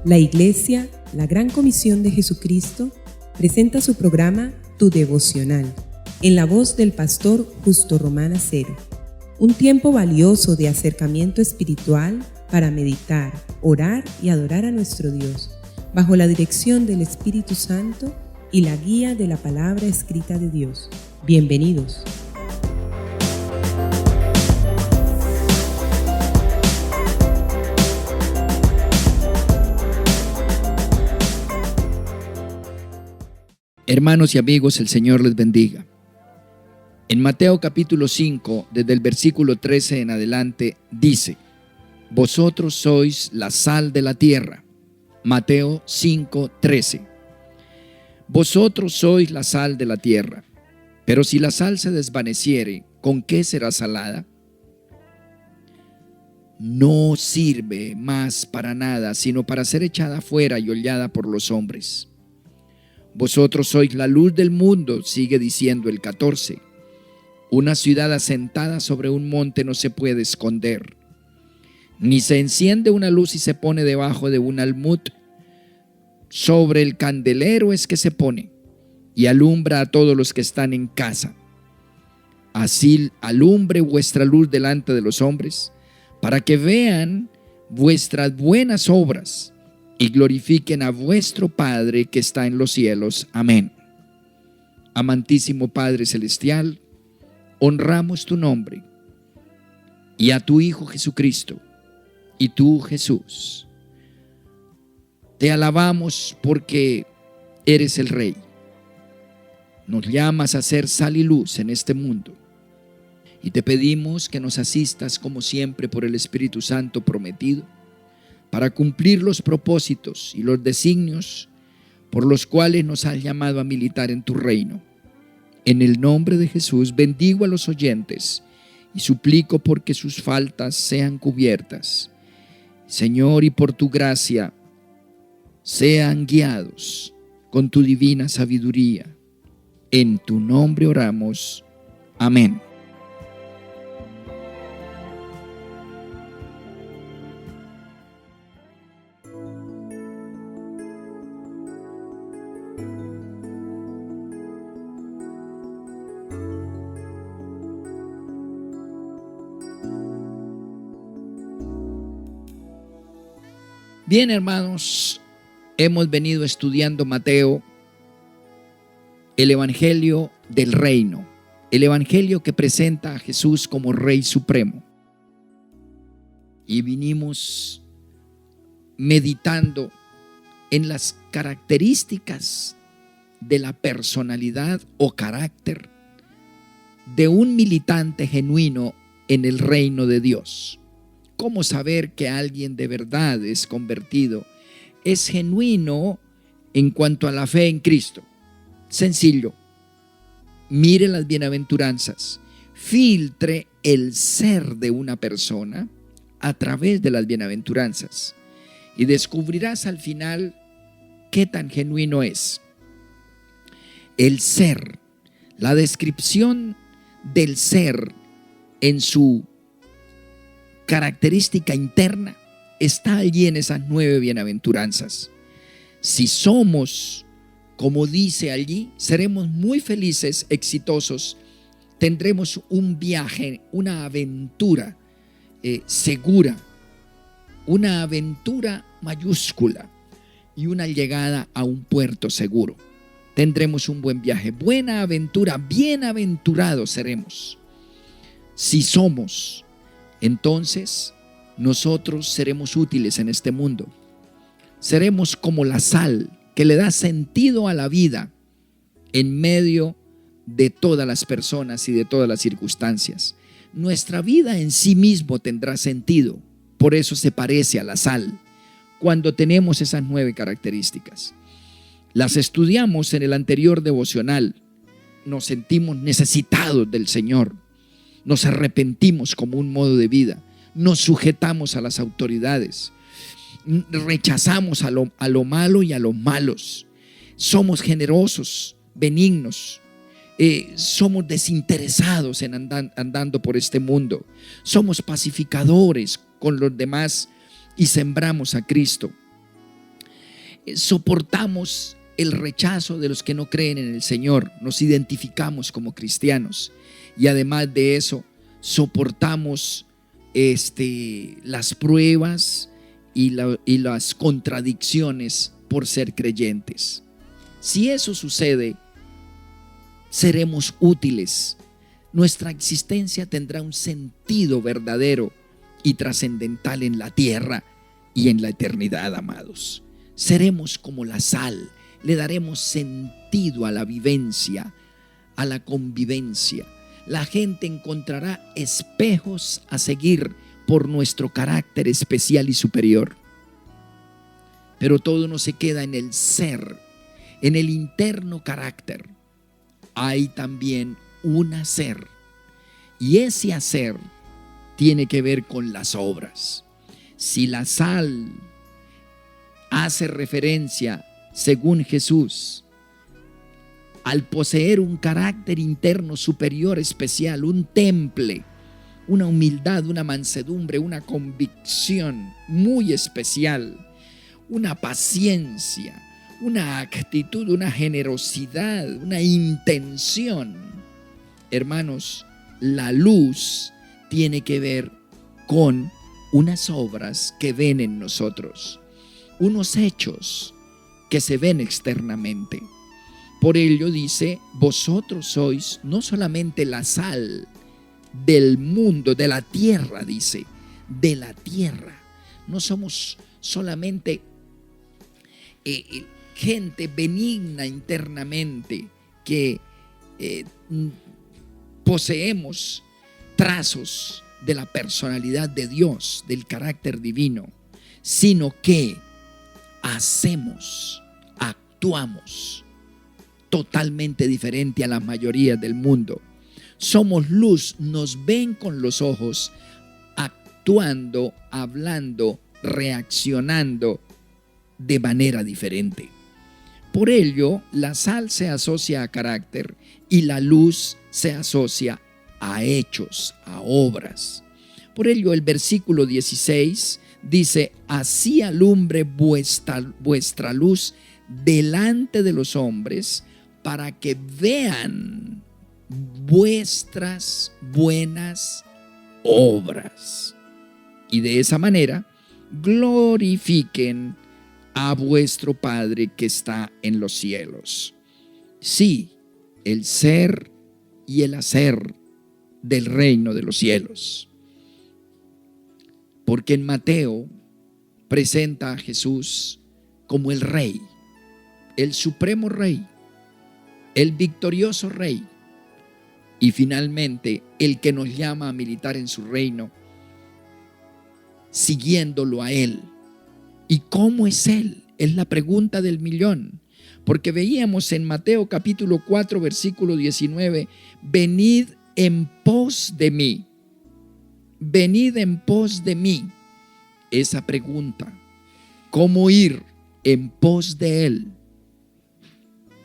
La Iglesia, la Gran Comisión de Jesucristo, presenta su programa Tu Devocional, en la voz del pastor Justo Román Acero. Un tiempo valioso de acercamiento espiritual para meditar, orar y adorar a nuestro Dios, bajo la dirección del Espíritu Santo y la guía de la palabra escrita de Dios. Bienvenidos. Hermanos y amigos, el Señor les bendiga. En Mateo capítulo 5, desde el versículo 13 en adelante, dice: Vosotros sois la sal de la tierra. Mateo 5, 13. Vosotros sois la sal de la tierra. Pero si la sal se desvaneciere, ¿con qué será salada? No sirve más para nada, sino para ser echada fuera y hollada por los hombres. Vosotros sois la luz del mundo, sigue diciendo el 14. Una ciudad asentada sobre un monte no se puede esconder. Ni se enciende una luz y se pone debajo de un almud. Sobre el candelero es que se pone, y alumbra a todos los que están en casa. Así alumbre vuestra luz delante de los hombres, para que vean vuestras buenas obras y glorifiquen a vuestro Padre que está en los cielos. Amén. Amantísimo Padre Celestial, honramos tu nombre y a tu Hijo Jesucristo, y tú, Jesús. Te alabamos porque eres el Rey. Nos llamas a ser sal y luz en este mundo, y te pedimos que nos asistas como siempre por el Espíritu Santo prometido, para cumplir los propósitos y los designios por los cuales nos has llamado a militar en tu reino. En el nombre de Jesús bendigo a los oyentes y suplico porque sus faltas sean cubiertas. Señor, y por tu gracia sean guiados con tu divina sabiduría. En tu nombre oramos. Amén. Bien, hermanos, hemos venido estudiando Mateo, el Evangelio del Reino, el Evangelio que presenta a Jesús como Rey Supremo. Y vinimos meditando en las características de la personalidad o carácter de un militante genuino en el reino de Dios. ¿Cómo saber que alguien de verdad es convertido, es genuino en cuanto a la fe en Cristo? Sencillo. Mire las bienaventuranzas. Filtre el ser de una persona a través de las bienaventuranzas y descubrirás al final qué tan genuino es. El ser, la descripción del ser en su característica interna está allí en esas 9 bienaventuranzas. Si somos como dice allí, seremos muy felices, exitosos, tendremos un viaje, una aventura segura, una aventura mayúscula y una llegada a un puerto seguro. Tendremos un buen viaje, buena aventura, bienaventurados seremos. Si somos, entonces nosotros seremos útiles en este mundo. Seremos como la sal que le da sentido a la vida en medio de todas las personas y de todas las circunstancias. Nuestra vida en sí mismo tendrá sentido, por eso se parece a la sal, cuando tenemos esas 9 características. Las estudiamos en el anterior devocional. Nos sentimos necesitados del Señor. Nos arrepentimos como un modo de vida. Nos sujetamos a las autoridades. Rechazamos a lo malo y a los malos. Somos generosos, benignos. Somos desinteresados en andando por este mundo. Somos pacificadores con los demás y sembramos a Cristo. soportamos el rechazo de los que no creen en el Señor, nos identificamos como cristianos y además de eso soportamos las pruebas y las contradicciones por ser creyentes. Si eso sucede, seremos útiles. Nuestra existencia tendrá un sentido verdadero y trascendental en la tierra y en la eternidad, amados. Seremos como la sal, le daremos sentido a la vivencia, a la convivencia. La gente encontrará espejos a seguir por nuestro carácter especial y superior. Pero todo no se queda en el ser, en el interno carácter. Hay también un hacer, y ese hacer tiene que ver con las obras. Si la sal hace referencia, según Jesús, al poseer un carácter interno superior especial, un temple, una humildad, una mansedumbre, una convicción muy especial, una paciencia, una actitud, una generosidad, una intención. Hermanos, la luz tiene que ver con unas obras que ven en nosotros, unos hechos que se ven externamente. Por ello dice, vosotros sois no solamente la sal del mundo, de la tierra, dice, de la tierra. No somos solamente gente benigna internamente que poseemos trazos de la personalidad de Dios, del carácter divino, sino que actuamos totalmente diferente a la mayoría del mundo. Somos luz, nos ven con los ojos, actuando, hablando, reaccionando de manera diferente. Por ello, la sal se asocia a carácter y la luz se asocia a hechos, a obras. Por ello, el versículo 16 dice, así alumbre vuestra luz delante de los hombres, para que vean vuestras buenas obras y de esa manera glorifiquen a vuestro Padre que está en los cielos. Sí, el ser y el hacer del reino de los cielos. Porque en Mateo presenta a Jesús como el Rey, el supremo Rey, el victorioso Rey y finalmente el que nos llama a militar en su reino, siguiéndolo a Él. ¿Y cómo es Él? Es la pregunta del millón. Porque veíamos en Mateo capítulo 4 versículo 19, venid en pos de mí. Venid en pos de mí. Esa pregunta, ¿cómo ir en pos de Él?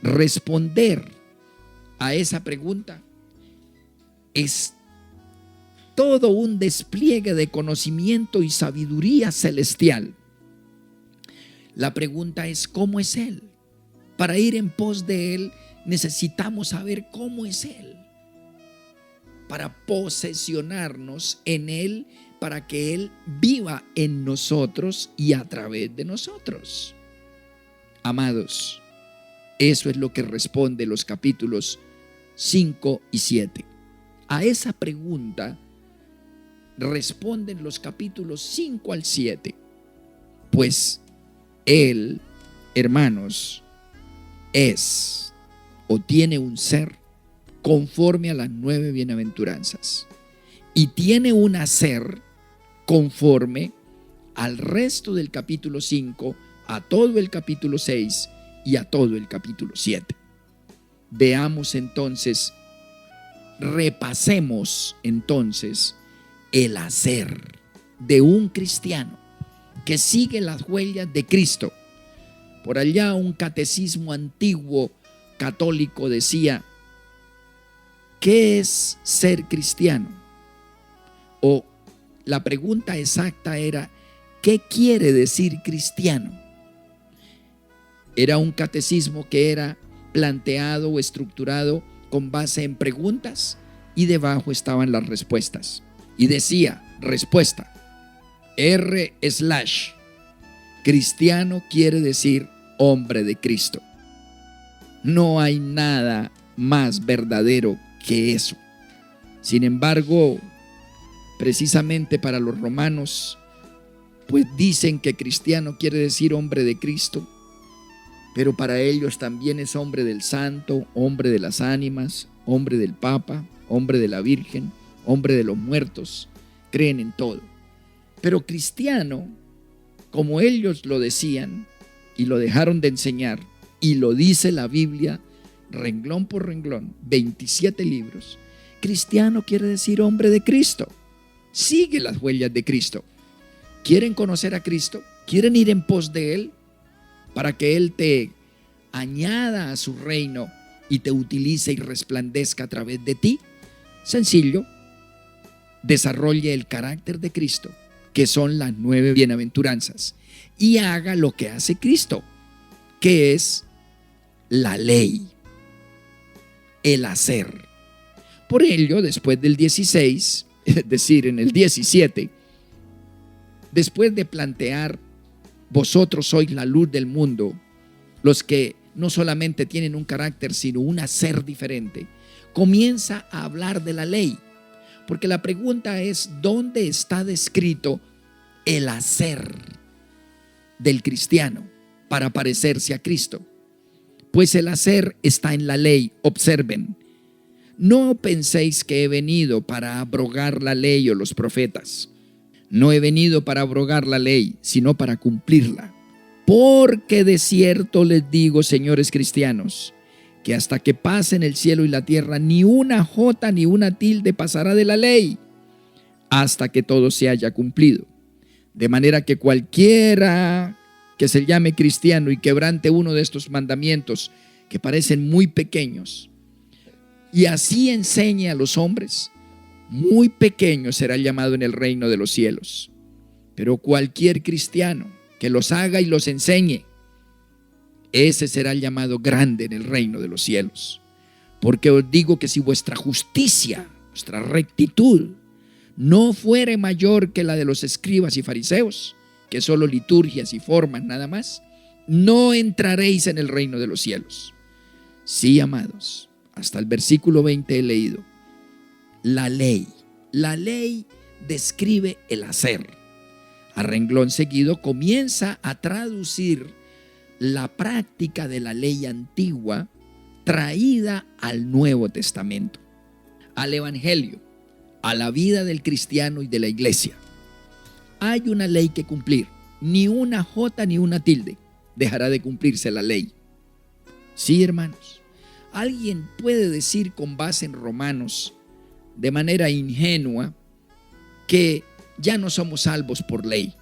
Responder a esa pregunta es todo un despliegue de conocimiento y sabiduría celestial. La pregunta es, ¿cómo es Él? Para ir en pos de Él necesitamos saber cómo es Él, para posesionarnos en Él, para que Él viva en nosotros y a través de nosotros. Amados, eso es lo que responde los capítulos 5 y 7. A esa pregunta responden los capítulos 5 al 7. Pues Él, hermanos, es o tiene un ser conforme a las 9 bienaventuranzas y tiene un hacer conforme al resto del capítulo 5, a todo el capítulo 6 y a todo el capítulo 7. Veamos entonces, repasemos entonces el hacer de un cristiano que sigue las huellas de Cristo. Por allá un catecismo antiguo católico decía, ¿qué es ser cristiano? O la pregunta exacta era, ¿qué quiere decir cristiano? Era un catecismo que era planteado o estructurado con base en preguntas y debajo estaban las respuestas. Y decía, respuesta, cristiano quiere decir hombre de Cristo. No hay nada más verdadero que eso. Sin embargo, precisamente para los romanos, pues dicen que cristiano quiere decir hombre de Cristo, pero para ellos también es hombre del santo, hombre de las ánimas, hombre del Papa, hombre de la Virgen, hombre de los muertos. Creen en todo. Pero cristiano, como ellos lo decían y lo dejaron de enseñar, y lo dice la Biblia, renglón por renglón, 27 libros, cristiano quiere decir hombre de Cristo. Sigue las huellas de Cristo. ¿Quieren conocer a Cristo? ¿Quieren ir en pos de Él? Para que Él te añada a su reino y te utilice y resplandezca a través de ti. Sencillo, desarrolle el carácter de Cristo, que son las 9 bienaventuranzas, y haga lo que hace Cristo, que es la ley, el hacer. Por ello, después del 16, es decir, en el 17, después de plantear, vosotros sois la luz del mundo, los que no solamente tienen un carácter, sino un hacer diferente, comienza a hablar de la ley. Porque la pregunta es, ¿dónde está descrito el hacer del cristiano para parecerse a Cristo? Pues el hacer está en la ley. Observen, no penséis que he venido para abrogar la ley o los profetas. No he venido para abrogar la ley, sino para cumplirla. Porque de cierto les digo, señores cristianos, que hasta que pasen el cielo y la tierra, ni una jota ni una tilde pasará de la ley, hasta que todo se haya cumplido. De manera que cualquiera que se llame cristiano y quebrante uno de estos mandamientos que parecen muy pequeños, y así enseñe a los hombres, muy pequeño será llamado en el reino de los cielos. Pero cualquier cristiano que los haga y los enseñe, ese será llamado grande en el reino de los cielos. Porque os digo que si vuestra justicia, vuestra rectitud, no fuere mayor que la de los escribas y fariseos, que solo liturgias y formas nada más, no entraréis en el reino de los cielos. Sí, amados, hasta el versículo 20 he leído. La ley describe el hacer. A renglón seguido comienza a traducir la práctica de la ley antigua traída al Nuevo Testamento, al Evangelio, a la vida del cristiano y de la iglesia. Hay una ley que cumplir, ni una jota ni una tilde dejará de cumplirse la ley. Sí, hermanos, alguien puede decir con base en Romanos, de manera ingenua, que ya no somos salvos por ley,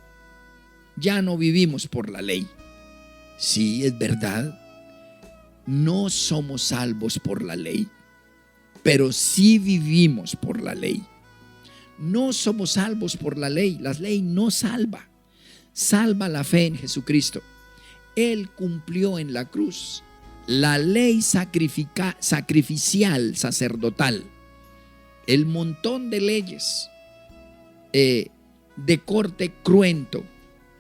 ya no vivimos por la ley. Sí, es verdad, no somos salvos por la ley, pero sí vivimos por la ley. No somos salvos por la ley no salva, salva la fe en Jesucristo. Él cumplió en la cruz la ley sacrificial, sacerdotal, el montón de leyes de corte cruento,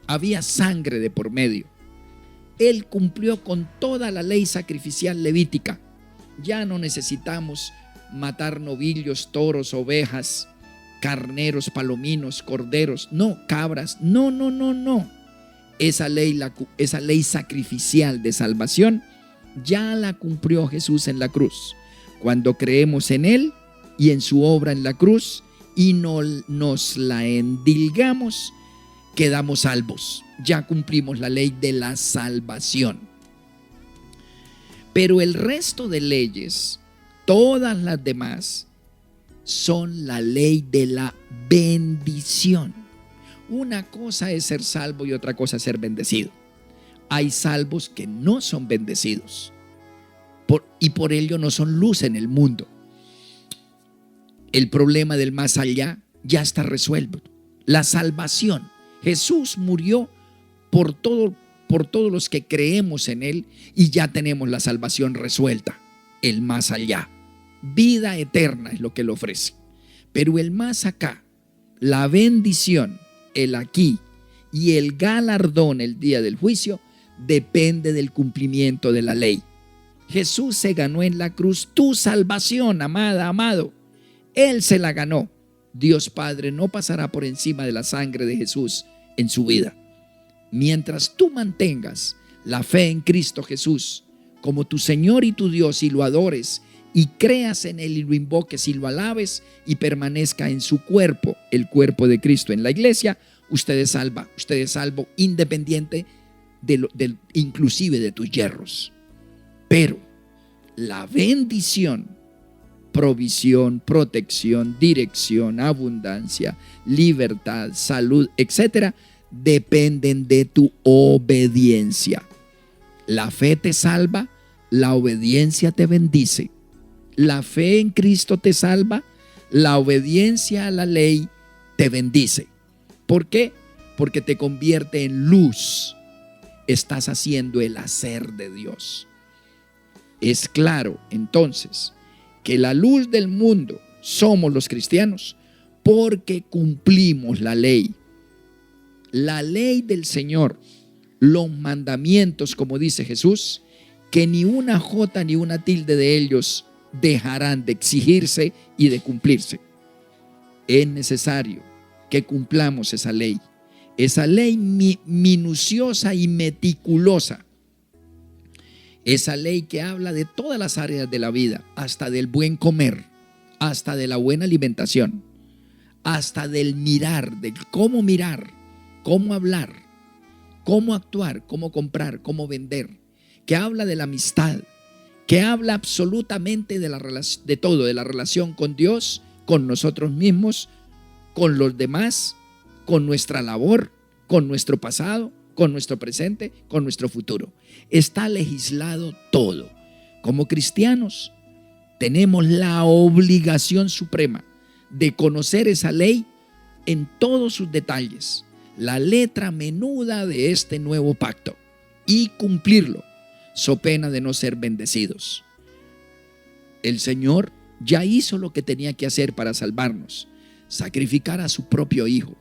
había sangre de por medio. Él cumplió con toda la ley sacrificial levítica. Ya no necesitamos matar novillos, toros, ovejas, carneros, palominos, corderos, no, cabras, no. Esa ley sacrificial de salvación ya la cumplió Jesús en la cruz. Cuando creemos en Él y en su obra en la cruz y nos la endilgamos, quedamos salvos. Ya cumplimos la ley de la salvación. Pero el resto de leyes, todas las demás, son la ley de la bendición. Una cosa es ser salvo y otra cosa es ser bendecido. Hay salvos que no son bendecidos y por ello no son luz en el mundo. El problema del más allá ya está resuelto. La salvación. Jesús murió por por todos los que creemos en Él y ya tenemos la salvación resuelta, el más allá. Vida eterna es lo que Él ofrece. Pero el más acá, la bendición, el aquí y el galardón el día del juicio, depende del cumplimiento de la ley. Jesús se ganó en la cruz tu salvación, amada, amado. Él se la ganó. Dios Padre no pasará por encima de la sangre de Jesús en su vida. Mientras tú mantengas la fe en Cristo Jesús como tu Señor y tu Dios y lo adores y creas en Él y lo invoques y lo alabes y permanezca en su cuerpo, el cuerpo de Cristo en la iglesia, usted es salvo independiente inclusive de tus yerros. Pero la bendición, provisión, protección, dirección, abundancia, libertad, salud, etcétera, dependen de tu obediencia. La fe te salva, la obediencia te bendice. La fe en Cristo te salva, la obediencia a la ley te bendice. ¿Por qué? Porque te convierte en luz. Estás haciendo el hacer de Dios. Es claro, entonces, que la luz del mundo somos los cristianos porque cumplimos la ley. La ley del Señor, los mandamientos, como dice Jesús, que ni una jota ni una tilde de ellos dejarán de exigirse y de cumplirse. Es necesario que cumplamos esa ley minuciosa y meticulosa. Esa ley que habla de todas las áreas de la vida, hasta del buen comer, hasta de la buena alimentación, hasta del mirar, cómo hablar, cómo actuar, cómo comprar, cómo vender, que habla de la amistad, que habla absolutamente de todo, de la relación con Dios, con nosotros mismos, con los demás, con nuestra labor, con nuestro pasado, con nuestro presente, con nuestro futuro. Está legislado todo. Como cristianos tenemos la obligación suprema de conocer esa ley en todos sus detalles, la letra menuda de este nuevo pacto, y cumplirlo, so pena de no ser bendecidos. El Señor ya hizo lo que tenía que hacer para salvarnos, sacrificar a su propio Hijo,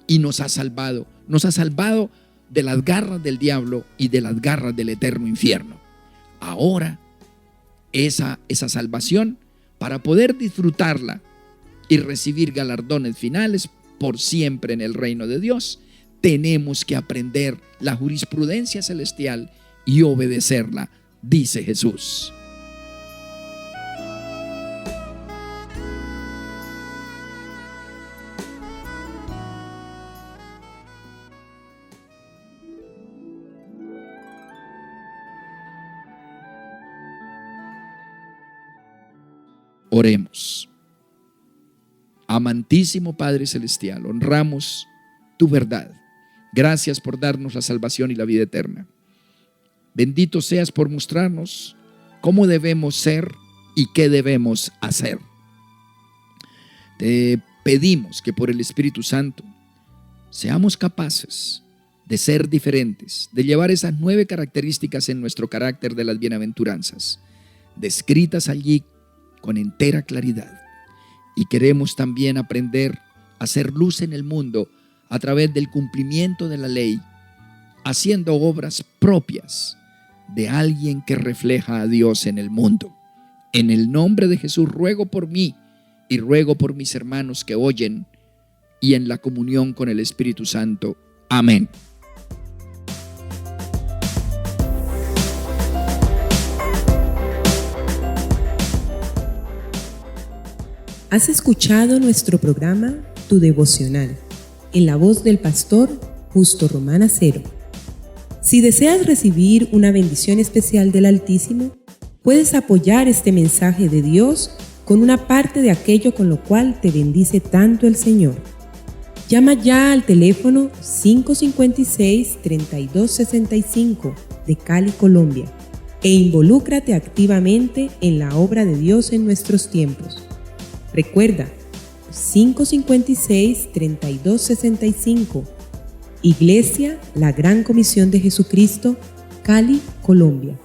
y nos ha salvado de las garras del diablo y de las garras del eterno infierno. Ahora, esa salvación, para poder disfrutarla y recibir galardones finales por siempre en el reino de Dios, tenemos que aprender la jurisprudencia celestial y obedecerla, dice Jesús. Oremos. Amantísimo Padre Celestial, honramos tu verdad. Gracias por darnos la salvación y la vida eterna. Bendito seas por mostrarnos cómo debemos ser y qué debemos hacer. Te pedimos que por el Espíritu Santo seamos capaces de ser diferentes, de llevar esas 9 características en nuestro carácter de las bienaventuranzas, descritas allí con entera claridad. Y queremos también aprender a hacer luz en el mundo a través del cumplimiento de la ley, haciendo obras propias de alguien que refleja a Dios en el mundo. En el nombre de Jesús ruego por mí y ruego por mis hermanos que oyen, y en la comunión con el Espíritu Santo. Amén. Has escuchado nuestro programa Tu Devocional, en la voz del pastor Justo Román Acero. Si deseas recibir una bendición especial del Altísimo, puedes apoyar este mensaje de Dios con una parte de aquello con lo cual te bendice tanto el Señor. Llama ya al teléfono 556-3265 de Cali, Colombia, e involúcrate activamente en la obra de Dios en nuestros tiempos. Recuerda, 556-3265, Iglesia, la Gran Comisión de Jesucristo, Cali, Colombia.